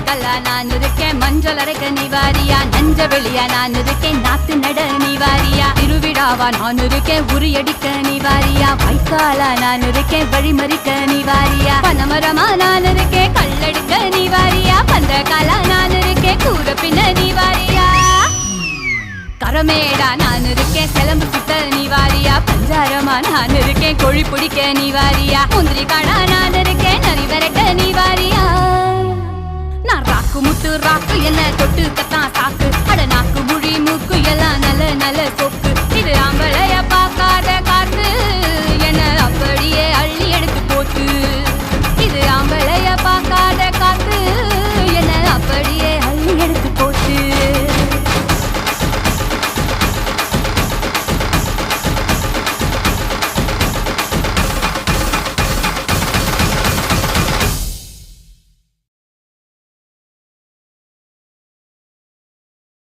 கல்லா நான் இருக்கேன், மஞ்சள் அரைக்க நீ வாரியா, நஞ்ச வெளியா நான் இருக்கேன், நாத்து நட நீ வாரியா, திருவிழாவா நான் இருக்கேன், உரியடிக்க நீ வாரியா, வைக்காலா நான் இருக்கேன், வழிமறிக்க நீ வாரியா, பனமரமா நான் இருக்கேன், கல்லடிக்க நீ வாரியா, பந்த காலா நான் இருக்கேன், கூற பின்ன நீ வாரியா, கரமேடா நான் இருக்கேன், சிலம்பு சுத்த நீ வாரியா, பஞ்சாரமா நான் இருக்கேன், கொழி பிடிக்க நீ வாரியா, முந்திரி காடா நான் இருக்கேன், நரி விரட்ட நீ வாரியா, நான் ராக்கு முட்டு ராக்கு என்ன தொட்டு கத்தா